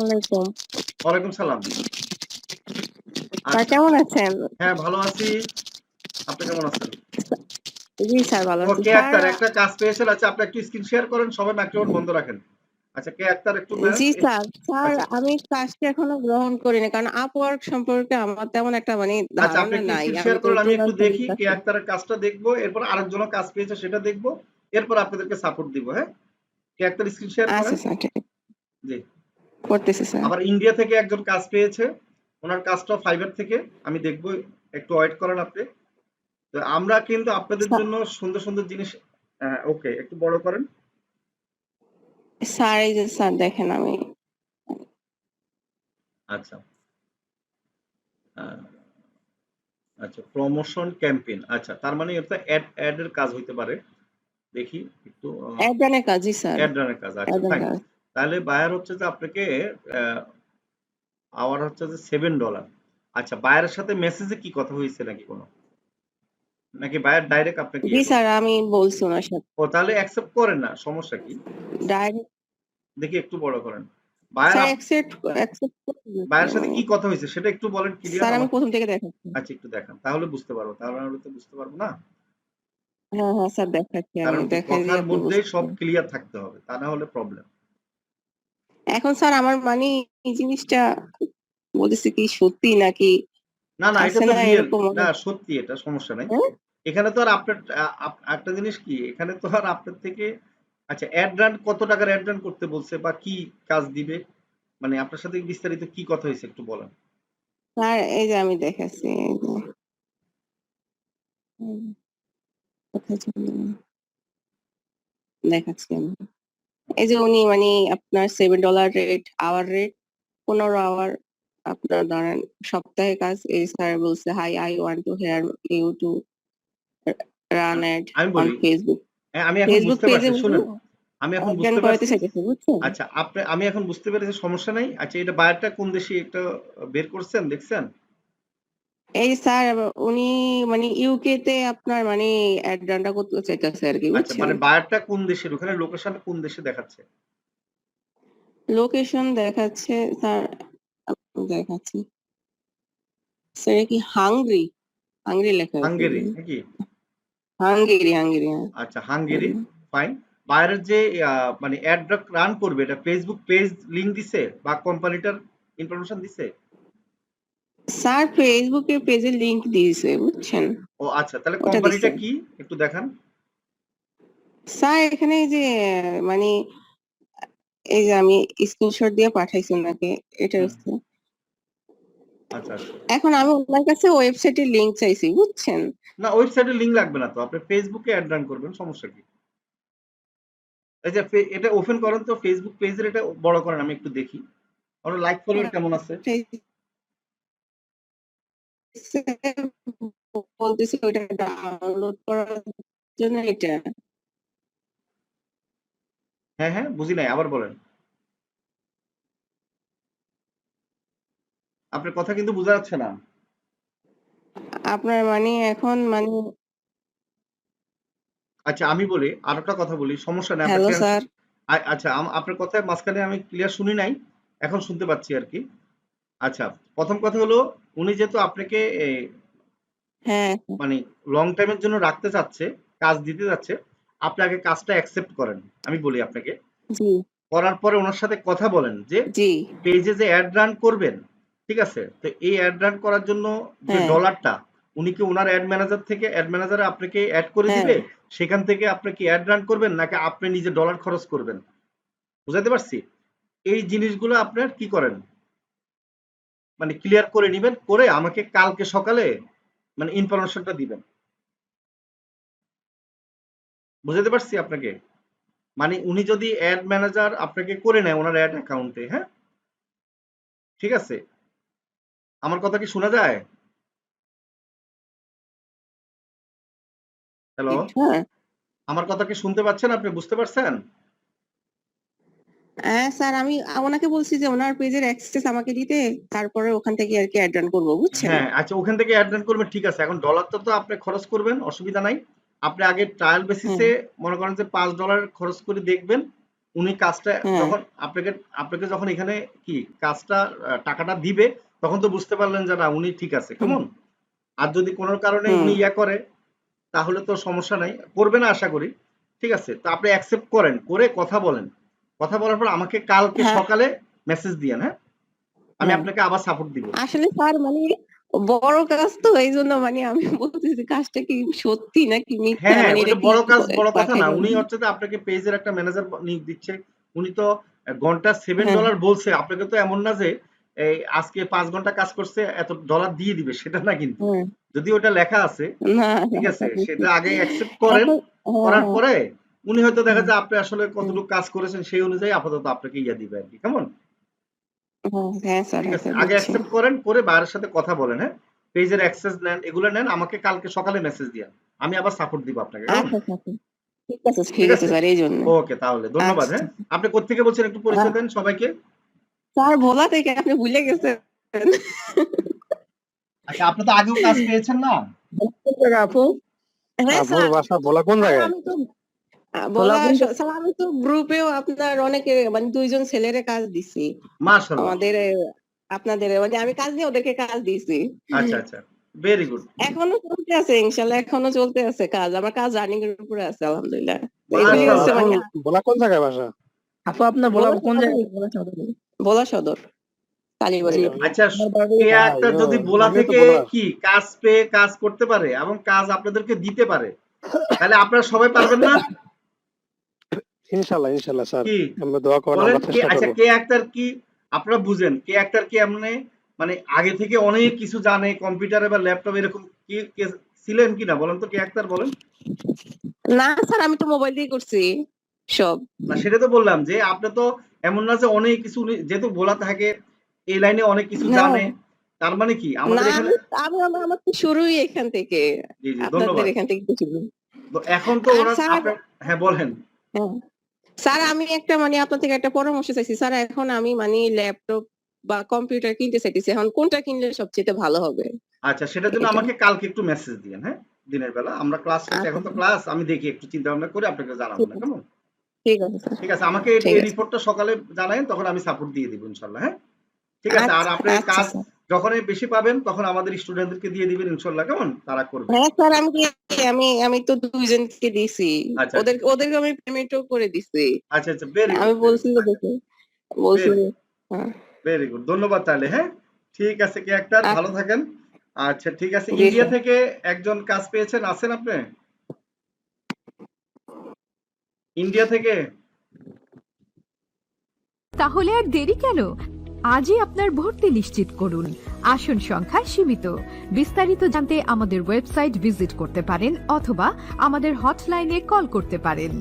আলাইকুম। ওয়ালাইকুম সালাম। স্যার আচ্ছা, কেমন আছেন? হ্যাঁ ভালো আছি। আপনি কেমন আছেন? জি স্যার ভালো আছি। ওকে স্যার আক্তার একটা কাজ পেয়েছেন। আচ্ছা আপনি একটু স্ক্রিন শেয়ার করেন, সবাই মাইক্রোফোন বন্ধ রাখেন। আচ্ছা কে আক্তার একটু জি স্যার, স্যার আচ্ছা আমি কাজটা এখনো গ্রহণ করিনি কারণ আপওয়ার্ক সম্পর্কে আমার তেমন একটা আচ্ছা আপনি ধারণা একটু নাই। স্ক্রিন আমি শেয়ার তো করেন, আমি একটু ফ্রিল্যান্সিং দেখি কে কাজ আক্তারের কাজটা দেখবো, এরপর আরেকজন কাজ পেয়েছে সেটা দেখবো, এরপর আপনাদেরকে সাপোর্ট দিব। হ্যাঁ, কে আক্তার স্ক্রিন শেয়ার করেন। আচ্ছা স্যার ঠিক জি, করতেছি স্যার। আবার ইন্ডিয়া থেকে একজন কাজ পেয়েছে, ওনার কাজটা ফাইবার থেকে, আমি দেখবো, একটু ওয়েট করেন আপনি। তো আমরা কিন্তু আপনাদের জন্য সুন্দর সুন্দর জিনিস। ওকে একটু বড় করেন। স্যার এই যে স্যার দেখেন আমি আচ্ছা আহ, আচ্ছা প্রমোশন ক্যাম্পেইন, আচ্ছা তার মানে এটা অ্যাড এর কাজ হইতে পারে। দেখি একটু অ্যাডমিনের কাজ। জি স্যার, অ্যাড রানের কাজ। আচ্ছা অ্যাডমিনের ফাইন। কাজ। তাহলে বায়ার হচ্ছে যে আপনাকে আওয়ার হচ্ছে যে $7। আচ্ছা বায়ারের সাথে মেসেজে কি কথা হয়েছে নাকি কোনো, নাকি বায়ার ডাইরেক্ট আপনাকে জি ইয়ে স্যার করছে? আমি বলছি ওনার সাথে ও তাহলে অ্যাকসেপ্ট করেন না, সমস্যা কি? ডাইরেক্ট। দেখি একটু বড় করেন। বায়ার স্যার অ্যাকসেপ্ট অ্যাকসেপ্ট বায়ারের সাথে কি কথা হয়েছে সেটা একটু বলেন ক্লিয়ার স্যার আমি আমার। প্রথম থেকে দেখাচ্ছি। আচ্ছা একটু দেখান, তাহলে বুঝতে পারবো, তাহলে না হলে তো বুঝতে পারবো না। হ্যাঁ হ্যাঁ স্যার দেখাচ্ছি, আমি কারণ কি দেখাই দিয়ে কথার আপনি মধ্যেই বুঝতে সব পারবেন। ক্লিয়ার থাকতে হবে, তা না হলে প্রবলেম। এখন স্যার আমার এই জিনিসটা বলতেছি কি সত্যি নাকি না না এটা আছে তো না রিয়েল, এরকম না সত্যি, এটা সমস্যা নাই। হ্যাঁ? এখানে তো আর আপনার একটা জিনিস কি, এখানে তো আর আপনার থেকে আচ্ছা অ্যাড রান কত টাকার অ্যাড রান করতে বলছে বা কি কাজ দিবে, মানে আপনার সাথে বিস্তারিত কি কথা হয়েছে একটু বলেন। স্যার এই যে আমি দেখাচ্ছি এই যে কোথায় চলে গেল? দেখাচ্ছি আমি। এই যে উনি আপনার $7 রেট, আওয়ার রেট, 15 আওয়ার আপনার ধরেন সপ্তাহে কাজ। এই স্যার বলছে hi I want to hear you to run ad আমি অন বলি, ফেসবুক। হ্যাঁ আমি এখন ফেসবুক বুঝতে পেজে পারছি, শুনেন, আমি এখন অজ্ঞান বুঝতে করাতে পারছি। চাইতেছে বুঝছেন। আচ্ছা আমি এখন বুঝতে পেরেছি, সমস্যা নাই। আচ্ছা এটা বায়ারটা কোন দেশে একটা বের করছেন দেখছেন? এই স্যার উনি ইউকে তে আপনার অ্যাড রানটা করতে চাইতেছে আর কি আচ্ছা বুঝছেন। মানে বায়ারটা কোন দেশের, ওখানে লোকেশন কোন দেশে দেখাচ্ছে? লোকেশন দেখাচ্ছে স্যার, দেখাচ্ছি স্যার কি হাঙ্গরি, হাঙ্গরি লেখা আছে। হাঙ্গেরি নাকি? হাঙ্গেরি, হাঙ্গেরি হ্যাঁ। আচ্ছা হাঙ্গেরি, ফাইন। বাইরের যে মানে অ্যাড রান করবে, এটা ফেসবুক পেজ লিংক দিছে বা কোম্পানিটার ইনফরমেশন দিছে? স্যার ফেসবুকে পেজের লিংক দিয়েছে বুঝছেন, ও আচ্ছা, তাহলে ওটা দিছে। কোম্পানিটা কি একটু দেখান। স্যার এখানে এই যে মানে এই যে আমি স্ক্রিনশট দিয়ে পাঠাইছি ওনাকে, এটা হুম, হচ্ছে। আচ্ছা আচ্ছা। এখন আমি ওনার কাছে ওয়েবসাইটের লিংক চাইছি বুঝছেন। না ওয়েবসাইটে লিংক লাগবে না তো, আপনি ফেসবুকে অ্যাড রান করবেন, সমস্যা কি? এই যে এটা ওপেন করেন তো, ফেসবুক পেজের এটা বড় করেন, আমি একটু দেখি ওর লাইক ফলোয়ার কেমন আছে। বলতেছি ওইটা ডাউনলোড করার জন্য এটা। হ্যাঁ হ্যাঁ বুঝি নাই, আবার বলেন। আপনার কথা কিন্তু বোঝা যাচ্ছে না। আপনার এখন আচ্ছা আমি বলি, আর একটা কথা বলি, সমস্যা নেই, আপনার হ্যালো টেনশন। স্যার। আচ্ছা আপনার কথায় মাঝখানে আমি ক্লিয়ার শুনি নাই, এখন শুনতে পাচ্ছি আর কি। আচ্ছা প্রথম কথা হলো, উনি যেহেতু আপনাকে হ্যাঁ মানে লং টাইমের জন্য রাখতে চাচ্ছে, কাজ দিতে যাচ্ছে, আপনি আগে কাজটা অ্যাকসেপ্ট করেন। আমি বলি আপনাকে, জি করার পরে ওনার সাথে কথা বলেন যে জি পেজে যে অ্যাড রান করবেন, ঠিক আছে, তো এই অ্যাড রান করার জন্য যে হ্যাঁ ডলারটা, উনি কি ওনার অ্যাড ম্যানেজার থেকে, অ্যাড ম্যানেজারে আপনাকে অ্যাড করে হ্যাঁ দিবে, সেখান থেকে আপনি কি অ্যাড রান করবেন নাকি আপনি নিজে ডলার খরচ করবেন? বুঝাতে পারছি? এই জিনিসগুলো আপনার কি করেন, মানে ক্লিয়ার করে নিবেন, করে আমাকে কালকে সকালে মানে ইনফরমেশনটা দিবেন। বুঝাতে পারছি আপনাকে? মানে উনি যদি অ্যাড ম্যানেজার আপনাকে করে নেয় ওনার অ্যাড অ্যাকাউন্টে, হ্যাঁ, ঠিক আছে, আমার কথা কি শোনা যায়? হ্যালো, হ্যাঁ আমার কথা কি শুনতে পাচ্ছেন, আপনি বুঝতে পারছেন? হ্যাঁ স্যার আমি ওনাকে বলছি যে ওনার পেজের অ্যাক্সেস আমাকে দিতে, তারপরে ওখান থেকে আর কি অ্যাড রান করবো বুঝছেন। হ্যাঁ আচ্ছা, ওখান থেকে অ্যাড রান করবেন, ঠিক আছে। এখন ডলারটা তো আপনি খরচ করবেন, অসুবিধা নাই। আপনি আগে ট্রায়াল হ্যাঁ বেসিসে মনে করেন যে $5 খরচ করে দেখবেন, উনি কাজটা হ্যাঁ যখন আপনাকে আপনাকে যখন এখানে কি কাজটা টাকাটা দিবে তখন তো বুঝতে পারলেন যে না উনি ঠিক আছে, হুম কেমন? আর যদি কোনো কারণে হুম উনি ইয়া করে তাহলে তো সমস্যা নাই, করবে না আশা করি। ঠিক আছে, তো আপনি অ্যাকসেপ্ট করেন, করে কথা বলেন, কথা বলার পর আমাকে কালকে হ্যাঁ সকালে মেসেজ দিয়েন, হ্যাঁ? আমি হ্যাঁ আপনাকে আবার সাপোর্ট দিব। আসলে স্যার মানে বড় কাজ তো এই জন্য মানে আমি বলতেছি কাজটা কি সত্যি নাকি মিথ্যা, হ্যাঁ, হ্যাঁ, মানে এটা ওইটা কি বড় কাজ, বড় কথা না। পাঠাইবেন? উনি হচ্ছে যে আপনাকে পেজের একটা ম্যানেজার নিয়োগ দিচ্ছে। উনি তো ঘন্টা হ্যাঁ $7 বলছে। আপনাকে তো এমন না যে এই আজকে 5 ঘন্টা কাজ করছে এত ডলার দিয়ে দিবে, সেটা না কিন্তু। হ্যাঁ যদি ওটা লেখা আছে, না ঠিক না আছে? স্যার, সেটা আগে অ্যাকসেপ্ট করেন। এখন হ্যাঁ করার হ্যাঁ পরে উনি হয়তো দেখা হ্যাঁ যায় আপনি আসলে হ্যাঁ কতটুকু কাজ করেছেন সেই অনুযায়ী আপাতত আপনাকে ইয়া দিবে আরকি। কেমন? হ্যাঁ হ্যাঁ স্যার, ঠিক হ্যাঁ আছে? স্যার, আগে বুঝছি। অ্যাকসেপ্ট করেন, করে বাইরের সাথে কথা বলেন, হ্যাঁ? পেজের অ্যাক্সেস নেন, এগুলো নেন। আমাকে কালকে সকালে মেসেজ দিয়েন। আমি আবার সাপোর্ট দিব আপনাকে। কেমন? আচ্ছা আচ্ছা আচ্ছা। ঠিক আছে ঠিক ঠিক আছে আছে? স্যার, এই জন্য। ওকে, তাহলে ধন্যবাদ, আচ্ছা হ্যাঁ? আপনি কোত্থেকে বলছেন একটু পরিচয় দেন সবাইকে। স্যার, ভোলা থেকে আপনি ভুলে গেছেন। আচ্ছা, আপনি তো আগেও কাজ পেয়েছেন না? আপু, হ্যাঁ আপনার স্যার। বাসা ভোলা কোন স্যার জায়গায়? আমি তো ভোলা বলা, কোন স্যার আমি তো গ্রুপেও আপনার অনেকে মানে 2 জন ছেলেরে কাজ দিছি মাশাআল্লাহ। আমাদের আপনাদের, মানে আমি কাজ দিয়ে ওদেরকে কাজ দিছি। আচ্ছা, আচ্ছা। Very good. এখনো চলতে আছে ইনশাল্লাহ, এখনো চলতে আছে কাজ, আমার কাজ রানিং এর উপরে আছে আলহামদুলিল্লাহ। তো এগুলি হচ্ছে মাশাআল্লাহ। আপু, মানে ভোলা কোন জায়গায় বাসা? আপু আপনার ভোলা ভোলা কোন সদর, জায়গায়? ভোলা সদর কালীবাড়ি। আচ্ছা, আমার বাড়ি কে একটা যদি ভোলা আমিও তো থেকে ভোলার। কি কাজ পেয়ে কাজ করতে পারে এবং কাজ আপনাদেরকে দিতে পারে, তাহলে আপনারা সবাই পারবেন না? ইনশাল্লাহ ইনশাল্লাহ স্যার, কি আমরা দোয়া করেন, বলেন? আমরা কে চেষ্টা আচ্ছা, করবো। কে একটার কি আপনারা বুঝেন? কে একটার কি এমনি মানে আগে থেকে অনেক কিছু জানে কম্পিউটারে বা ল্যাপটপে, এরকম কি ছিলেন কিনা বলেন তো, কে একটার বলেন? না স্যার, আমি তো মোবাইল দিয়ে করছি সব। না, সেটা তো বললাম যে আপনি তো এমন না যে অনেক কিছু যেহেতু বলা থাকে এই লাইনে অনেক কিছু হ্যাঁ জানে, তার মানে কি না, আমাদের এখানে। আমার তো শুরুই এখান থেকে, জি, জি, আপনাদের ধন্যবাদ। এখান থেকে তো শুরু। তো এখন তো আর ওরা স্যার, আপনার, হ্যাঁ বলেন। হ্যাঁ স্যার, আমি একটা মানে আপনার থেকে একটা পরামর্শ চাইছি স্যার। এখন আমি মানে ল্যাপটপ বা কম্পিউটার কিনতে চাইতেছি, এখন কোনটা কিনলে সবচেয়ে ভালো হবে? আচ্ছা, সেটার জন্য এটা আমাকে কালকে একটু মেসেজ দিয়েন, হ্যাঁ? দিনের বেলা আমরা ক্লাস শেষে, আচ্ছা এখন তো ক্লাস, আমি দেখি একটু চিন্তা ভাবনা করে আপনাকে জানাবো ঠিক না, আছে, কেমন? ঠিক আছে স্যার, ঠিক আছে, আমাকে ঠিক এই আছে। রিপোর্টটা সকালে জানায়েন, তখন আমি সাপোর্ট দিয়ে দিব ইনশাল্লাহ, হ্যাঁ? ঠিক আছে, আর আচ্ছা আপনার আচ্ছা কাজ স্যার। যখনই বেশি পাবেন তখন আমাদের স্টুডেন্টদেরকে দিয়ে দিবেন ইনশাল্লাহ, কেমন? তারা করবে। হ্যাঁ স্যার, আমি আমি তো 2 জনকে দিছি, আচ্ছা, আচ্ছা, ওদেরকে আমি পেমেন্টও করে দিছি। আচ্ছা, আচ্ছা, ভেরি আমি গুড, ভেরি বলছি গুড, যে দেখে, বলছি ভেরি যে, হ্যাঁ ভেরি গুড, ধন্যবাদ তাহলে, হ্যাঁ? ঠিক আছে, কে একটা ভালো আচ্ছা, থাকেন। আচ্ছা, ঠিক আছে, জি ইন্ডিয়া স্যার। থেকে একজন কাজ পেয়েছেন, আছেন আপনি? ইন্ডিয়া থেকে? তাহলে আর দেরি কেন? আজই আপনার ভর্তি নিশ্চিত করুন। আসন সংখ্যা সীমিত। বিস্তারিত জানতে আমাদের ওয়েবসাইট ভিজিট করতে পারেন অথবা আমাদের হটলাইনে কল করতে পারেন।